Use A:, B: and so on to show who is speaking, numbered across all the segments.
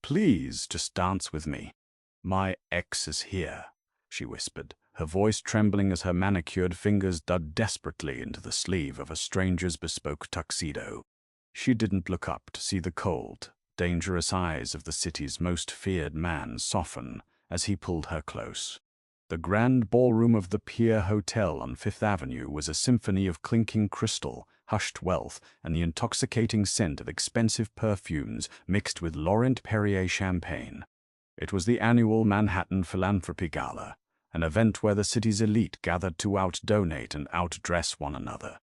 A: Please, just dance with me. My ex is here, she whispered, her voice trembling as her manicured fingers dug desperately into the sleeve of a stranger's bespoke tuxedo. She didn't look up to see the cold, dangerous eyes of the city's most feared man soften as he pulled her close. The grand ballroom of the Pier Hotel on Fifth Avenue was a symphony of clinking crystal, hushed wealth, and the intoxicating scent of expensive perfumes mixed with Laurent Perrier champagne. It was the annual Manhattan Philanthropy Gala, an event where the city's elite gathered to out-donate and outdress one another.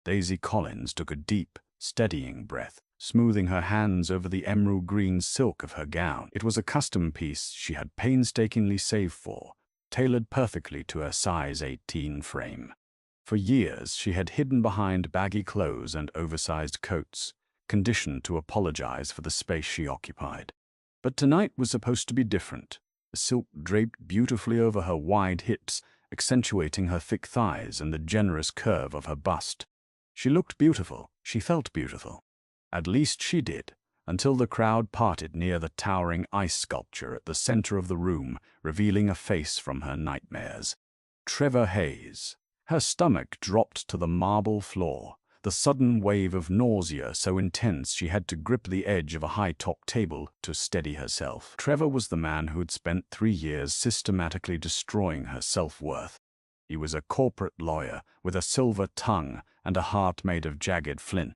A: Daisy Collins took a deep, steadying breath, smoothing her hands over the emerald green silk of her gown. It was a custom piece she had painstakingly saved for, tailored perfectly to her size 18 frame. For years, she had hidden behind baggy clothes and oversized coats, conditioned to apologize for the space she occupied. But tonight was supposed to be different. The silk draped beautifully over her wide hips, accentuating her thick thighs and the generous curve of her bust. She looked beautiful. She felt beautiful. At least she did, until the crowd parted near the towering ice sculpture at the center of the room, revealing a face from her nightmares. Trevor Hayes. Her stomach dropped to the marble floor, the sudden wave of nausea so intense she had to grip the edge of a high-top table to steady herself. Trevor was the man who had spent 3 years systematically destroying her self-worth. He was a corporate lawyer with a silver tongue and a heart made of jagged flint.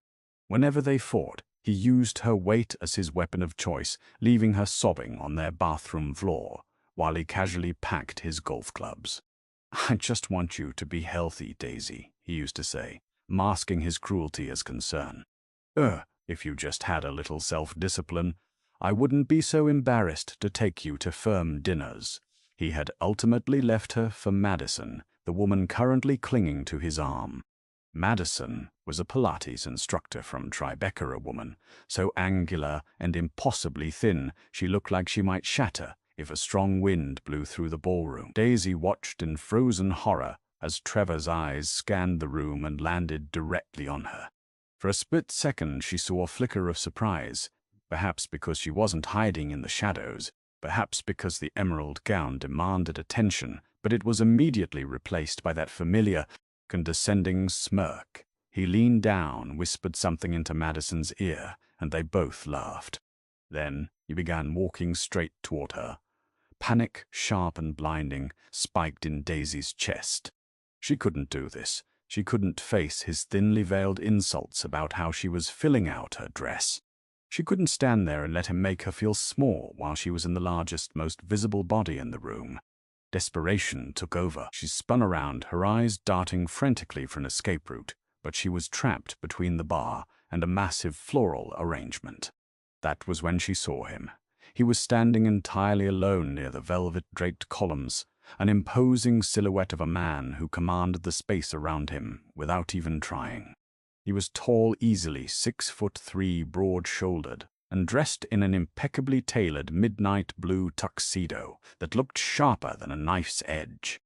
A: Whenever they fought, he used her weight as his weapon of choice, leaving her sobbing on their bathroom floor, while he casually packed his golf clubs. "I just want you to be healthy, Daisy," he used to say, masking his cruelty as concern. If you just had a little self-discipline, I wouldn't be so embarrassed to take you to firm dinners." He had ultimately left her for Madison, the woman currently clinging to his arm. Madison was a Pilates instructor from Tribeca, a woman so angular and impossibly thin she looked like she might shatter if a strong wind blew through the ballroom. Daisy watched in frozen horror as Trevor's eyes scanned the room and landed directly on her. For a split second she saw a flicker of surprise, perhaps because she wasn't hiding in the shadows, perhaps because the emerald gown demanded attention, but it was immediately replaced by that familiar, condescending smirk. He leaned down, whispered something into Madison's ear, and they both laughed. Then he began walking straight toward her. Panic, sharp and blinding, spiked in Daisy's chest. She couldn't do this. She couldn't face his thinly veiled insults about how she was filling out her dress. She couldn't stand there and let him make her feel small while she was in the largest, most visible body in the room. Desperation took over. She spun around, her eyes darting frantically for an escape route, but she was trapped between the bar and a massive floral arrangement. That was when she saw him. He was standing entirely alone near the velvet-draped columns, an imposing silhouette of a man who commanded the space around him without even trying. He was tall, easily 6'3", broad-shouldered, and dressed in an impeccably tailored midnight blue tuxedo that looked sharper than a knife's edge.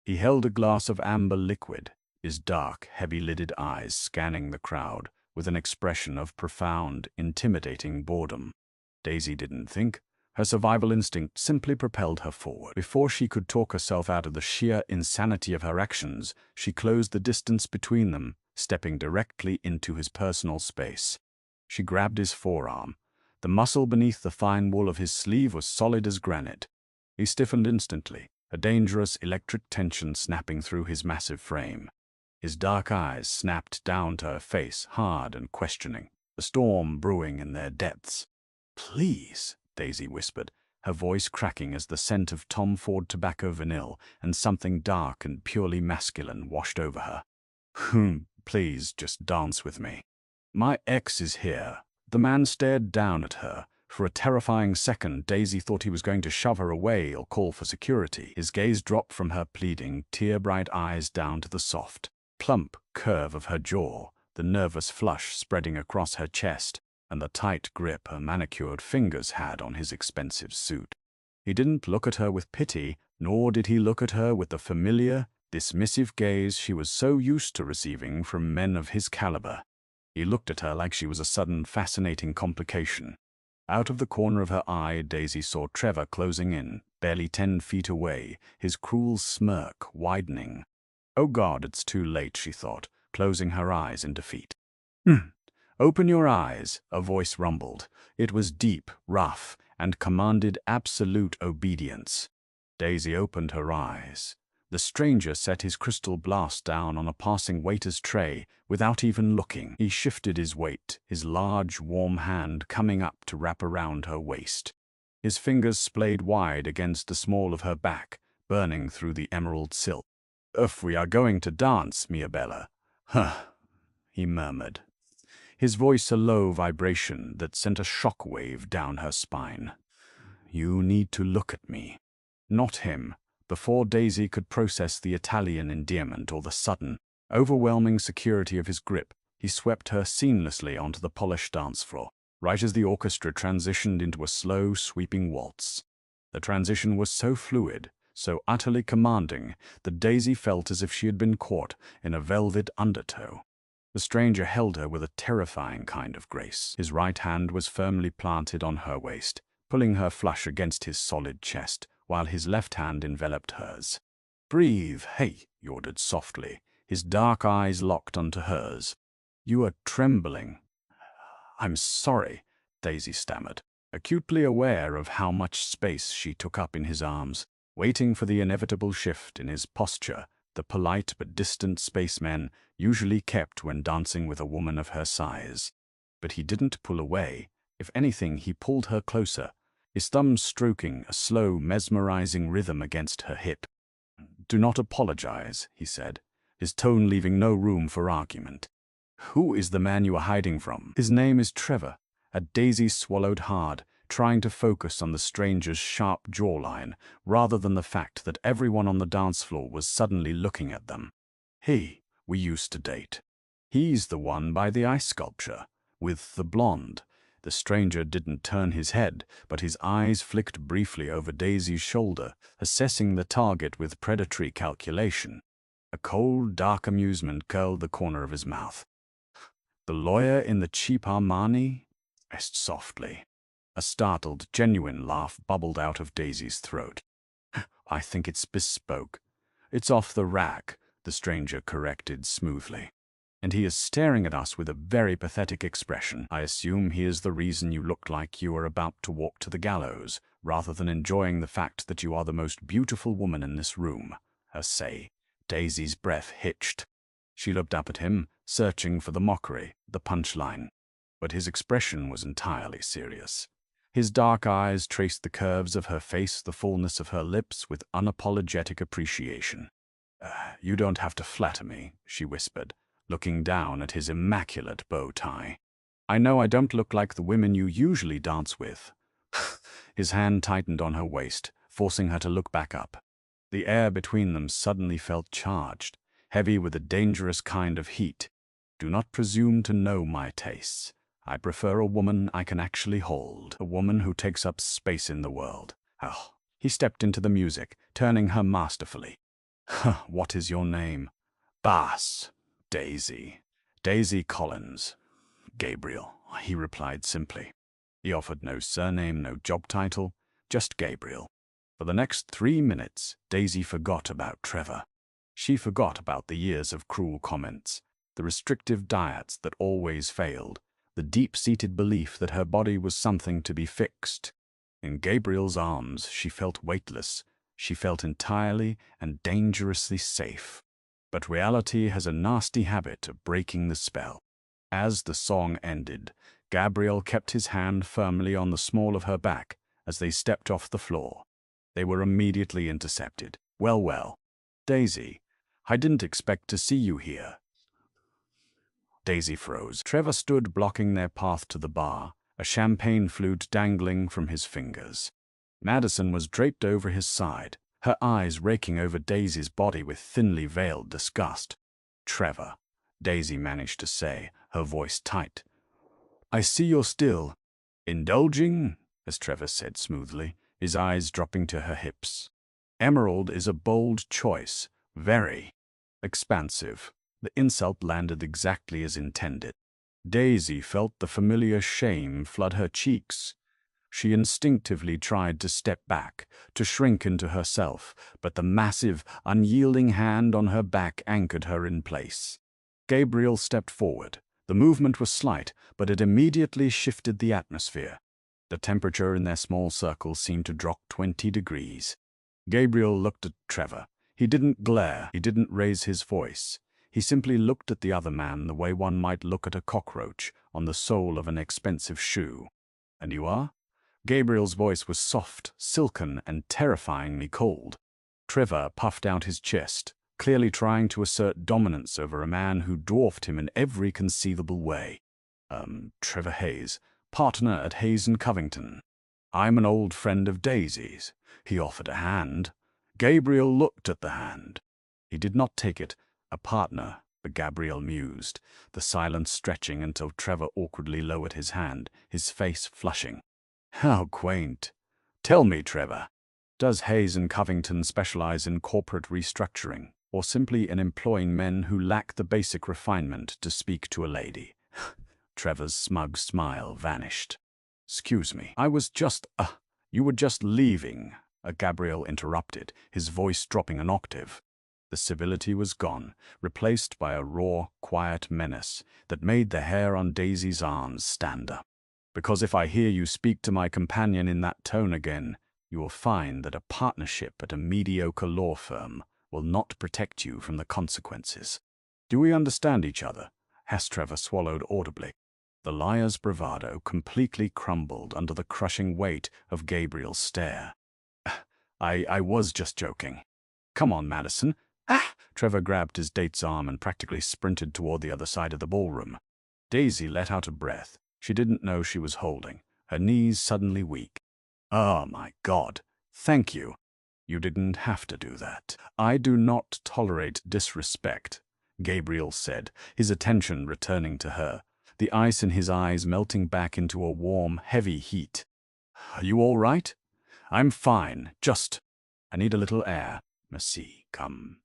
A: He held a glass of amber liquid, his dark, heavy-lidded eyes scanning the crowd with an expression of profound, intimidating boredom. Daisy didn't think. Her survival instinct simply propelled her forward. Before she could talk herself out of the sheer insanity of her actions, she closed the distance between them, stepping directly into his personal space. She grabbed his forearm. The muscle beneath the fine wool of his sleeve was solid as granite. He stiffened instantly, a dangerous electric tension snapping through his massive frame. His dark eyes snapped down to her face, hard and questioning, a storm brewing in their depths. "Please," Daisy whispered, her voice cracking as the scent of Tom Ford tobacco vanilla and something dark and purely masculine washed over her. Please just dance with me." "My ex is here." The man stared down at her. For a terrifying second, Daisy thought he was going to shove her away or call for security. His gaze dropped from her pleading, tear-bright eyes down to the soft, plump curve of her jaw, the nervous flush spreading across her chest, and the tight grip her manicured fingers had on his expensive suit. He didn't look at her with pity, nor did he look at her with the familiar, dismissive gaze she was so used to receiving from men of his caliber. He looked at her like she was a sudden, fascinating complication. Out of the corner of her eye, Daisy saw Trevor closing in, barely 10 feet away, his cruel smirk widening. Oh God, it's too late, she thought, closing her eyes in defeat. Open your eyes, a voice rumbled. It was deep, rough, and commanded absolute obedience. Daisy opened her eyes. The stranger set his crystal blast down on a passing waiter's tray without even looking. He shifted his weight, his large, warm hand coming up to wrap around her waist. His fingers splayed wide against the small of her back, burning through the emerald silk. "If we are going to dance, Mia Bella." "Huh," he murmured, his voice a low vibration that sent a shockwave down her spine. "You need to look at me." Not him. Before Daisy could process the Italian endearment or the sudden, overwhelming security of his grip, he swept her seamlessly onto the polished dance floor, right as the orchestra transitioned into a slow, sweeping waltz. The transition was so fluid, so utterly commanding, that Daisy felt as if she had been caught in a velvet undertow. The stranger held her with a terrifying kind of grace. His right hand was firmly planted on her waist, pulling her flush against his solid chest, while his left hand enveloped hers. "Breathe, hey," he ordered softly, his dark eyes locked onto hers. "You are trembling." "I'm sorry," Daisy stammered, acutely aware of how much space she took up in his arms, waiting for the inevitable shift in his posture, the polite but distant spaceman usually kept when dancing with a woman of her size. But he didn't pull away. If anything, he pulled her closer, his thumbs stroking a slow, mesmerizing rhythm against her hip. "Do not apologize," he said, his tone leaving no room for argument. "Who is the man you are hiding from?" "His name is Trevor." Daisy swallowed hard, trying to focus on the stranger's sharp jawline rather than the fact that everyone on the dance floor was suddenly looking at them. We used to date. He's the one by the ice sculpture, with the blonde." The stranger didn't turn his head, but his eyes flicked briefly over Daisy's shoulder, assessing the target with predatory calculation. A cold, dark amusement curled the corner of his mouth. "The lawyer in the cheap Armani?" Asked softly. A startled, genuine laugh bubbled out of Daisy's throat. "I think it's bespoke." "It's off the rack," the stranger corrected smoothly. "And he is staring at us with a very pathetic expression. I assume he is the reason you look like you are about to walk to the gallows, rather than enjoying the fact that you are the most beautiful woman in this room." Daisy's breath hitched. She looked up at him, searching for the mockery, the punchline. But his expression was entirely serious. His dark eyes traced the curves of her face, the fullness of her lips, with unapologetic appreciation. "You don't have to flatter me," she whispered, looking down at his immaculate bow tie. "I know I don't look like the women you usually dance with." His hand tightened on her waist, forcing her to look back up. The air between them suddenly felt charged, heavy with a dangerous kind of heat. "Do not presume to know my tastes. I prefer a woman I can actually hold, a woman who takes up space in the world." He stepped into the music, turning her masterfully. "What is your name?" "Boss. Daisy. Daisy Collins." "Gabriel," he replied simply. He offered no surname, no job title, just Gabriel. For the next 3 minutes, Daisy forgot about Trevor. She forgot about the years of cruel comments, the restrictive diets that always failed, the deep-seated belief that her body was something to be fixed. In Gabriel's arms, she felt weightless. She felt entirely and dangerously safe. But reality has a nasty habit of breaking the spell. As the song ended, Gabriel kept his hand firmly on the small of her back as they stepped off the floor. They were immediately intercepted. Well, Daisy, I didn't expect to see you here." Daisy froze. Trevor stood blocking their path to the bar, a champagne flute dangling from his fingers. Madison was draped over his side, her eyes raking over Daisy's body with thinly veiled disgust. "Trevor," Daisy managed to say, her voice tight. "I see you're still indulging," as Trevor said smoothly, his eyes dropping to her hips. "Emerald is a bold choice, very expansive." The insult landed exactly as intended. Daisy felt the familiar shame flood her cheeks. She instinctively tried to step back, to shrink into herself, but the massive, unyielding hand on her back anchored her in place. Gabriel stepped forward. The movement was slight, but it immediately shifted the atmosphere. The temperature in their small circle seemed to drop 20 degrees. Gabriel looked at Trevor. He didn't glare, he didn't raise his voice. He simply looked at the other man the way one might look at a cockroach on the sole of an expensive shoe. "And you are?" Gabriel's voice was soft, silken, and terrifyingly cold. Trevor puffed out his chest, clearly trying to assert dominance over a man who dwarfed him in every conceivable way. Trevor Hayes, partner at Hayes & Covington. I'm an old friend of Daisy's. He offered a hand. Gabriel looked at the hand. He did not take it. A partner, but Gabriel mused, the silence stretching until Trevor awkwardly lowered his hand, his face flushing. How quaint. Tell me, Trevor, does Hayes & Covington specialize in corporate restructuring, or simply in employing men who lack the basic refinement to speak to a lady? Trevor's smug smile vanished. Excuse me, I was just, you were just leaving, Gabriel interrupted, his voice dropping an octave. The civility was gone, replaced by a raw, quiet menace that made the hair on Daisy's arms stand up. Because if I hear you speak to my companion in that tone again, you will find that a partnership at a mediocre law firm will not protect you from the consequences. Do we understand each other? Trevor swallowed audibly. The liar's bravado completely crumbled under the crushing weight of Gabriel's stare. I was just joking. Come on, Madison. Trevor grabbed his date's arm and practically sprinted toward the other side of the ballroom. Daisy let out a breath. She didn't know she was holding, her knees suddenly weak. Oh my God, thank you. You didn't have to do that. I do not tolerate disrespect, Gabriel said, his attention returning to her, the ice in his eyes melting back into a warm, heavy heat. Are you all right? I'm fine, I need a little air. Merci, come.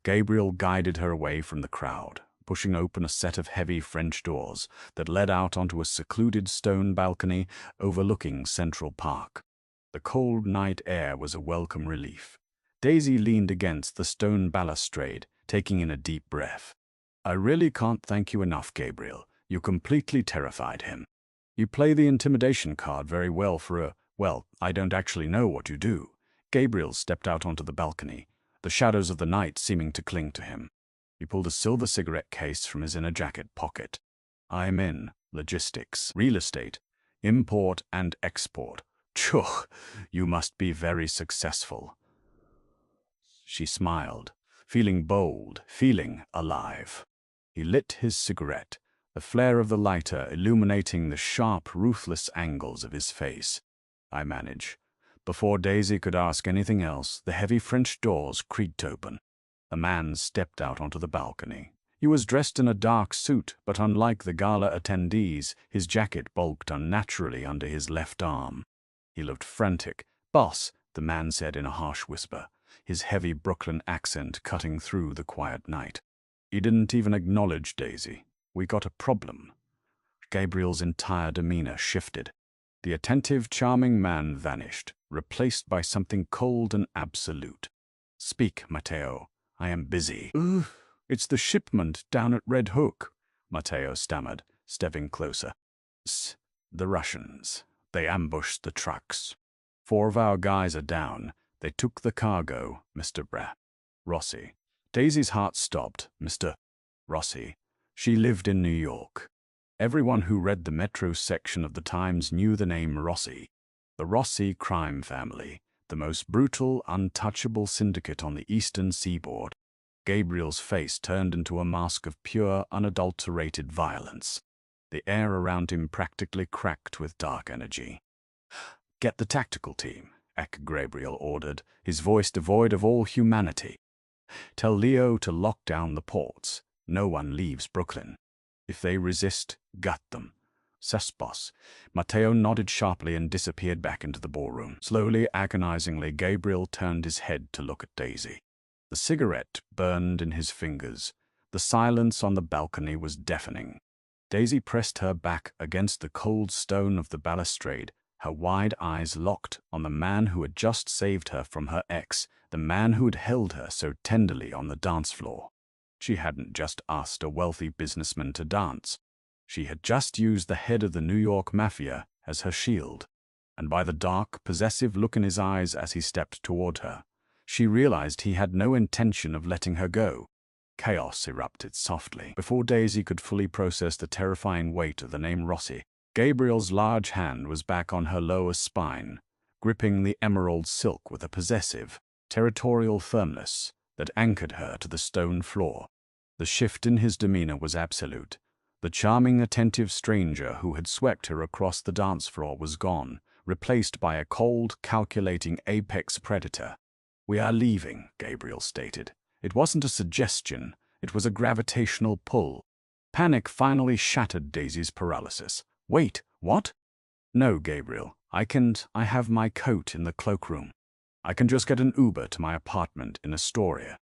A: Gabriel guided her away from the crowd, pushing open a set of heavy French doors that led out onto a secluded stone balcony overlooking Central Park. The cold night air was a welcome relief. Daisy leaned against the stone balustrade, taking in a deep breath. I really can't thank you enough, Gabriel. You completely terrified him. You play the intimidation card very well well, I don't actually know what you do. Gabriel stepped out onto the balcony, the shadows of the night seeming to cling to him. He pulled a silver cigarette case from his inner jacket pocket. I'm in logistics, real estate, import and export. Phew, you must be very successful. She smiled, feeling bold, feeling alive. He lit his cigarette, the flare of the lighter illuminating the sharp, ruthless angles of his face. I manage. Before Daisy could ask anything else, the heavy French doors creaked open. A man stepped out onto the balcony. He was dressed in a dark suit, but unlike the gala attendees, his jacket bulked unnaturally under his left arm. He looked frantic. Boss, the man said in a harsh whisper, his heavy Brooklyn accent cutting through the quiet night. He didn't even acknowledge Daisy. We got a problem. Gabriel's entire demeanor shifted. The attentive, charming man vanished, replaced by something cold and absolute. Speak, Matteo. I am busy. It's the shipment down at Red Hook, Matteo stammered, stepping closer. The Russians. They ambushed the trucks. 4 of our guys are down. They took the cargo, Mr. Rossi. Daisy's heart stopped. Mr. Rossi. She lived in New York. Everyone who read the Metro section of the Times knew the name Rossi. The Rossi crime family, the most brutal, untouchable syndicate on the eastern seaboard. Gabriel's face turned into a mask of pure, unadulterated violence. The air around him practically cracked with dark energy. Get the tactical team, Gabriel ordered, his voice devoid of all humanity. Tell Leo to lock down the ports. No one leaves Brooklyn. If they resist, gut them. Boss. Matteo nodded sharply and disappeared back into the ballroom. Slowly, agonizingly, Gabriel turned his head to look at Daisy. The cigarette burned in his fingers. The silence on the balcony was deafening. Daisy pressed her back against the cold stone of the balustrade, her wide eyes locked on the man who had just saved her from her ex, the man who had held her so tenderly on the dance floor. She hadn't just asked a wealthy businessman to dance. She had just used the head of the New York Mafia as her shield. And by the dark, possessive look in his eyes as he stepped toward her, she realized he had no intention of letting her go. Chaos erupted softly. Before Daisy could fully process the terrifying weight of the name Rossi, Gabriel's large hand was back on her lower spine, gripping the emerald silk with a possessive, territorial firmness that anchored her to the stone floor. The shift in his demeanor was absolute. The charming, attentive stranger who had swept her across the dance floor was gone, replaced by a cold, calculating apex predator. "We are leaving," Gabriel stated. It wasn't a suggestion, it was a gravitational pull. Panic finally shattered Daisy's paralysis. "Wait, what?" "No, Gabriel, I have my coat in the cloakroom. I can just get an Uber to my apartment in Astoria."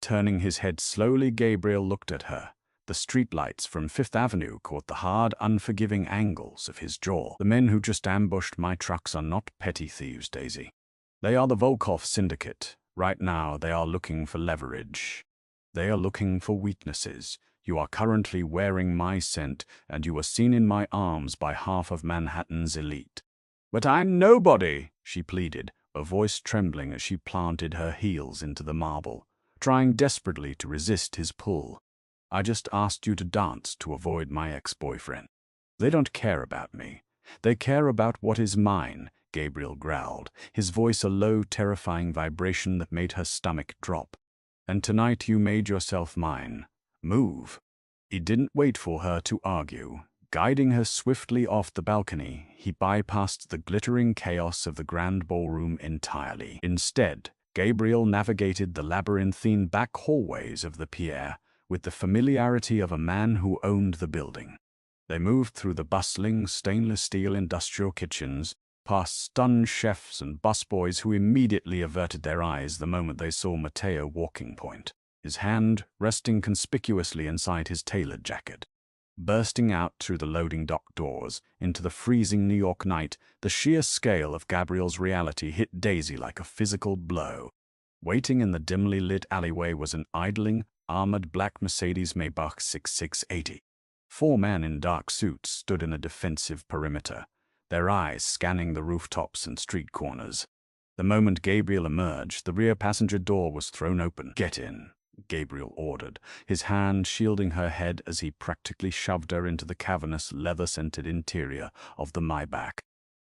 A: Turning his head slowly, Gabriel looked at her. The streetlights from Fifth Avenue caught the hard, unforgiving angles of his jaw. "The men who just ambushed my trucks are not petty thieves, Daisy. They are the Volkov Syndicate. Right now, they are looking for leverage. They are looking for weaknesses. You are currently wearing my scent, and you are seen in my arms by half of Manhattan's elite." "But I'm nobody," she pleaded, her voice trembling as she planted her heels into the marble, trying desperately to resist his pull. "I just asked you to dance to avoid my ex-boyfriend. They don't care about me. They care about what is mine," Gabriel growled, his voice a low, terrifying vibration that made her stomach drop. "And tonight you made yourself mine. Move." He didn't wait for her to argue. Guiding her swiftly off the balcony, he bypassed the glittering chaos of the grand ballroom entirely. Instead, Gabriel navigated the labyrinthine back hallways of the pier with the familiarity of a man who owned the building. They moved through the bustling stainless steel industrial kitchens, past stunned chefs and busboys who immediately averted their eyes the moment they saw Matteo walking point, his hand resting conspicuously inside his tailored jacket. Bursting out through the loading dock doors into the freezing New York night, the sheer scale of Gabriel's reality hit Daisy like a physical blow. Waiting in the dimly lit alleyway was an idling, armored black Mercedes-Maybach 6680. 4 men in dark suits stood in a defensive perimeter, their eyes scanning the rooftops and street corners. The moment Gabriel emerged, the rear passenger door was thrown open. "Get in," Gabriel ordered, his hand shielding her head as he practically shoved her into the cavernous, leather-scented interior of the Maybach.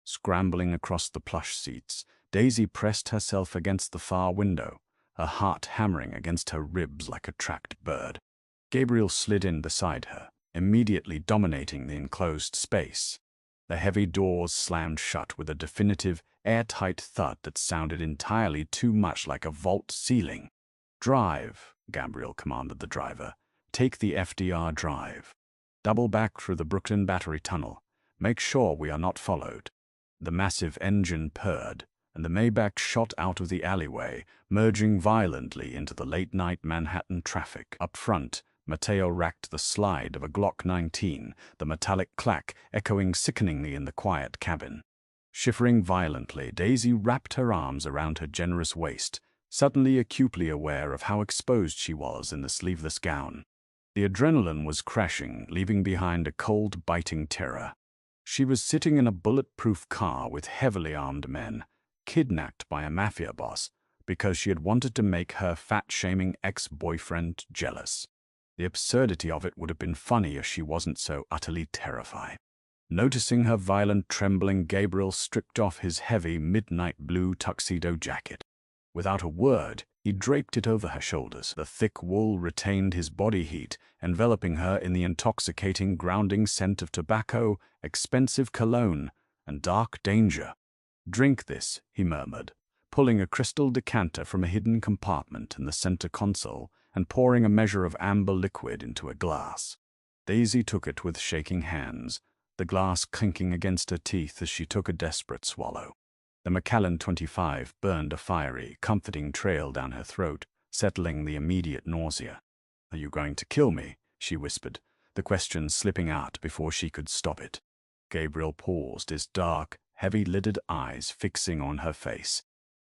A: Scrambling across the plush seats, Daisy pressed herself against the far window, her heart hammering against her ribs like a trapped bird. Gabriel slid in beside her, immediately dominating the enclosed space. The heavy doors slammed shut with a definitive, airtight thud that sounded entirely too much like a vault ceiling. "Drive," Gabriel commanded the driver. "Take the FDR drive. Double back through the Brooklyn Battery Tunnel. Make sure we are not followed." The massive engine purred, and the Maybach shot out of the alleyway, merging violently into the late-night Manhattan traffic. Up front, Matteo racked the slide of a Glock 19, the metallic clack echoing sickeningly in the quiet cabin. Shivering violently, Daisy wrapped her arms around her generous waist, suddenly acutely aware of how exposed she was in the sleeveless gown. The adrenaline was crashing, leaving behind a cold, biting terror. She was sitting in a bulletproof car with heavily armed men, kidnapped by a mafia boss because she had wanted to make her fat-shaming ex-boyfriend jealous. The absurdity of it would have been funny if she wasn't so utterly terrified. Noticing her violent trembling, Gabriel stripped off his heavy midnight blue tuxedo jacket. Without a word, he draped it over her shoulders. The thick wool retained his body heat, enveloping her in the intoxicating, grounding scent of tobacco, expensive cologne, and dark danger. "Drink this," he murmured, pulling a crystal decanter from a hidden compartment in the center console and pouring a measure of amber liquid into a glass. Daisy took it with shaking hands, the glass clinking against her teeth as she took a desperate swallow. The Macallan 25 burned a fiery, comforting trail down her throat, settling the immediate nausea. "Are you going to kill me?" she whispered, the question slipping out before she could stop it. Gabriel paused, his dark, heavy-lidded eyes fixing on her face.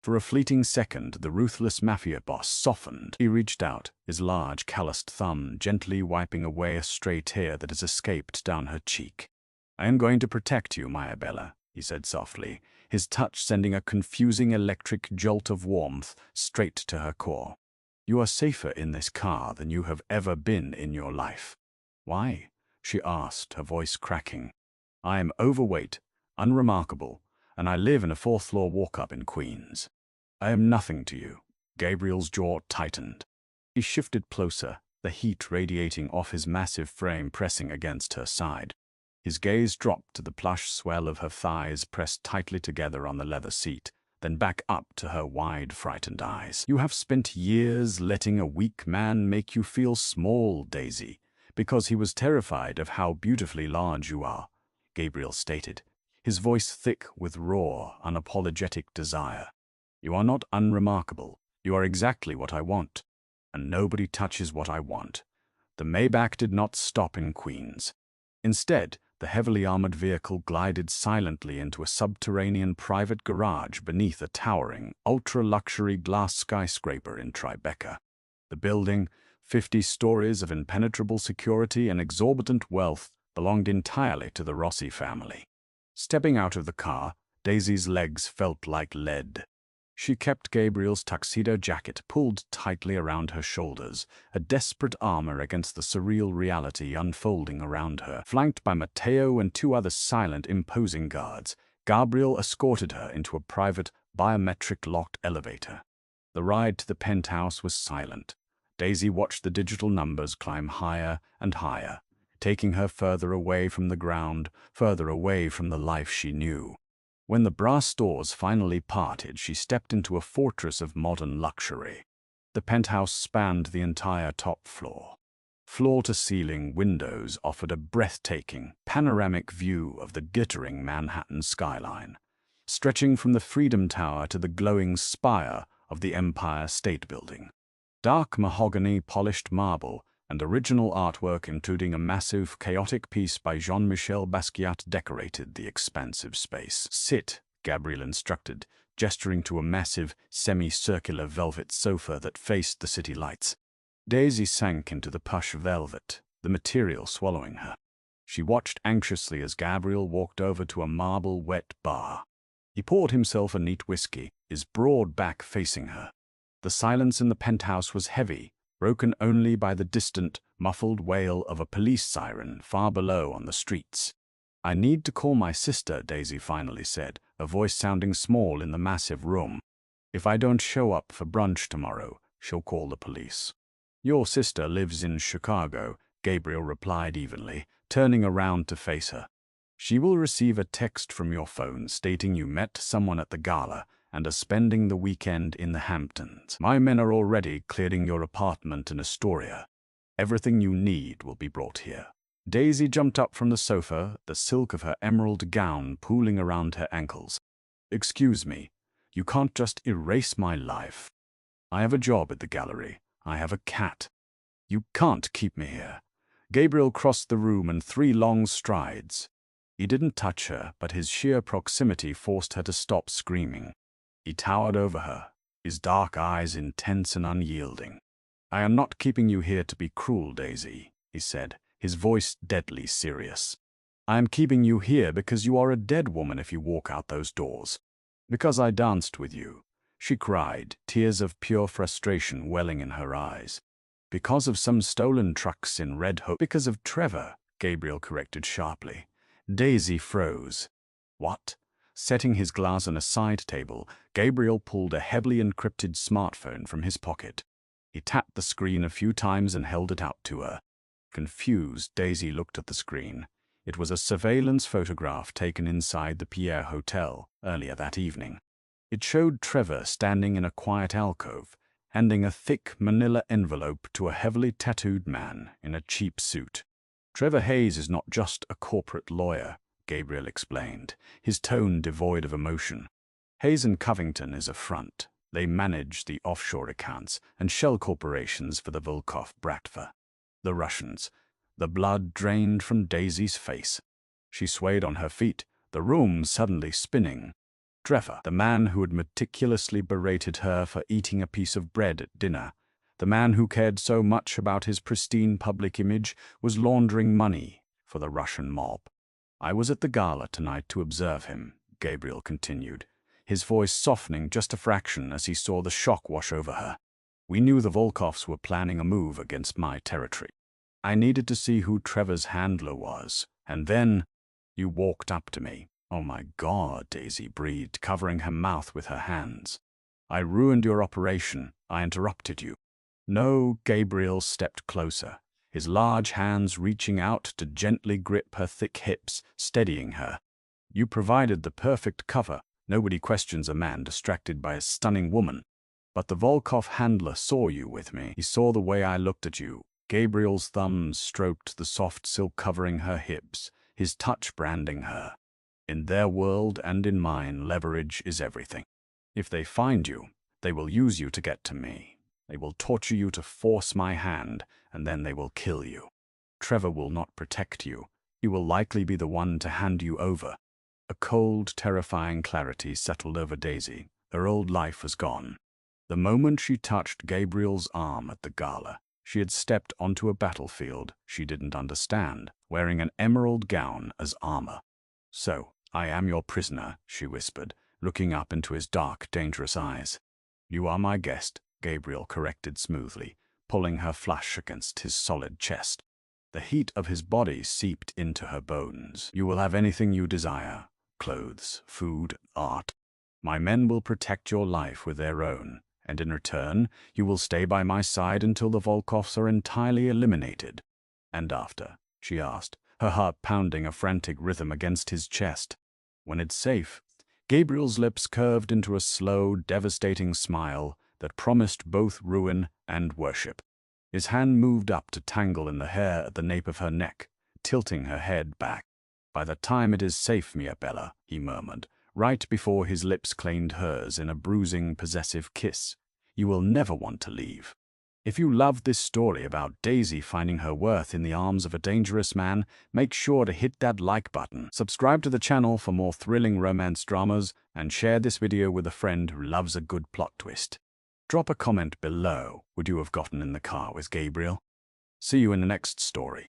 A: For a fleeting second, the ruthless mafia boss softened. He reached out, his large, calloused thumb gently wiping away a stray tear that has escaped down her cheek. "I am going to protect you, Maya Bella," he said softly, his touch sending a confusing electric jolt of warmth straight to her core. "You are safer in this car than you have ever been in your life." "Why?" she asked, her voice cracking. "I am overweight, unremarkable, and I live in a fourth-floor walk-up in Queens. I am nothing to you." Gabriel's jaw tightened. He shifted closer, the heat radiating off his massive frame pressing against her side. His gaze dropped to the plush swell of her thighs pressed tightly together on the leather seat, then back up to her wide, frightened eyes. "You have spent years letting a weak man make you feel small, Daisy, because he was terrified of how beautifully large you are," Gabriel stated, his voice thick with raw, unapologetic desire. "You are not unremarkable. You are exactly what I want. And nobody touches what I want." The Maybach did not stop in Queens. Instead, the heavily armored vehicle glided silently into a subterranean private garage beneath a towering, ultra-luxury glass skyscraper in Tribeca. The building, 50 stories of impenetrable security and exorbitant wealth, belonged entirely to the Rossi family. Stepping out of the car, Daisy's legs felt like lead. She kept Gabriel's tuxedo jacket pulled tightly around her shoulders, a desperate armor against the surreal reality unfolding around her. Flanked by Matteo and two other silent, imposing guards, Gabriel escorted her into a private, biometric-locked elevator. The ride to the penthouse was silent. Daisy watched the digital numbers climb higher and higher, taking her further away from the ground, further away from the life she knew. When the brass doors finally parted, she stepped into a fortress of modern luxury. The penthouse spanned the entire top floor. Floor-to-ceiling windows offered a breathtaking, panoramic view of the glittering Manhattan skyline, stretching from the Freedom Tower to the glowing spire of the Empire State Building. Dark mahogany, polished marble, and original artwork including a massive, chaotic piece by Jean-Michel Basquiat decorated the expansive space. "Sit," Gabriel instructed, gesturing to a massive, semi-circular velvet sofa that faced the city lights. Daisy sank into the plush velvet, the material swallowing her. She watched anxiously as Gabriel walked over to a marble wet bar. He poured himself a neat whiskey, his broad back facing her. The silence in the penthouse was heavy, broken only by the distant, muffled wail of a police siren far below on the streets. "I need to call my sister," Daisy finally said, her voice sounding small in the massive room. "If I don't show up for brunch tomorrow, she'll call the police." "Your sister lives in Chicago," Gabriel replied evenly, turning around to face her. "She will receive a text from your phone stating you met someone at the gala and are spending the weekend in the Hamptons. My men are already clearing your apartment in Astoria. Everything you need will be brought here." Daisy jumped up from the sofa, the silk of her emerald gown pooling around her ankles. "Excuse me, you can't just erase my life. I have a job at the gallery. I have a cat. You can't keep me here." Gabriel crossed the room in 3 long strides. He didn't touch her, but his sheer proximity forced her to stop screaming. He towered over her, his dark eyes intense and unyielding. "I am not keeping you here to be cruel, Daisy," he said, his voice deadly serious. "I am keeping you here because you are a dead woman if you walk out those doors. Because I danced with you," she cried, tears of pure frustration welling in her eyes. "Because of some stolen trucks in Red Hook." "Because of Trevor," Gabriel corrected sharply. Daisy froze. "What?" Setting his glass on a side table, Gabriel pulled a heavily encrypted smartphone from his pocket. He tapped the screen a few times and held it out to her. Confused, Daisy looked at the screen. It was a surveillance photograph taken inside the Pierre Hotel earlier that evening. It showed Trevor standing in a quiet alcove, handing a thick manila envelope to a heavily tattooed man in a cheap suit. "Trevor Hayes is not just a corporate lawyer," Gabriel explained, his tone devoid of emotion. "Hayes and Covington is a front. They manage the offshore accounts and shell corporations for the Volkov Bratva. The Russians." The blood drained from Daisy's face. She swayed on her feet, the room suddenly spinning. Trevor, the man who had meticulously berated her for eating a piece of bread at dinner, the man who cared so much about his pristine public image, was laundering money for the Russian mob. I was at the gala tonight to observe him, Gabriel continued, his voice softening just a fraction as he saw the shock wash over her. We knew the Volkovs were planning a move against my territory. I needed to see who Trevor's handler was, and then you walked up to me. Oh my God, Daisy breathed, covering her mouth with her hands. I ruined your operation. I interrupted you. No, Gabriel stepped closer, his large hands reaching out to gently grip her thick hips, steadying her. You provided the perfect cover. Nobody questions a man distracted by a stunning woman. But the Volkov handler saw you with me. He saw the way I looked at you. Gabriel's thumbs stroked the soft silk covering her hips, his touch branding her. In their world and in mine, leverage is everything. If they find you, they will use you to get to me. They will torture you to force my hand, and then they will kill you. Trevor will not protect you. He will likely be the one to hand you over. A cold, terrifying clarity settled over Daisy. Her old life was gone. The moment she touched Gabriel's arm at the gala, she had stepped onto a battlefield she didn't understand, wearing an emerald gown as armor. So, I am your prisoner, she whispered, looking up into his dark, dangerous eyes. You are my guest, Gabriel corrected smoothly, pulling her flush against his solid chest. The heat of his body seeped into her bones. You will have anything you desire: clothes, food, art. My men will protect your life with their own, and in return, you will stay by my side until the Volkovs are entirely eliminated. And after? She asked, her heart pounding a frantic rhythm against his chest. When it's safe. Gabriel's lips curved into a slow, devastating smile that promised both ruin and worship. His hand moved up to tangle in the hair at the nape of her neck, tilting her head back. By the time it is safe, Mia Bella, he murmured, right before his lips claimed hers in a bruising, possessive kiss, you will never want to leave. If you loved this story about Daisy finding her worth in the arms of a dangerous man, make sure to hit that like button, subscribe to the channel for more thrilling romance dramas, and share this video with a friend who loves a good plot twist. Drop a comment below. Would you have gotten in the car with Gabriel? See you in the next story.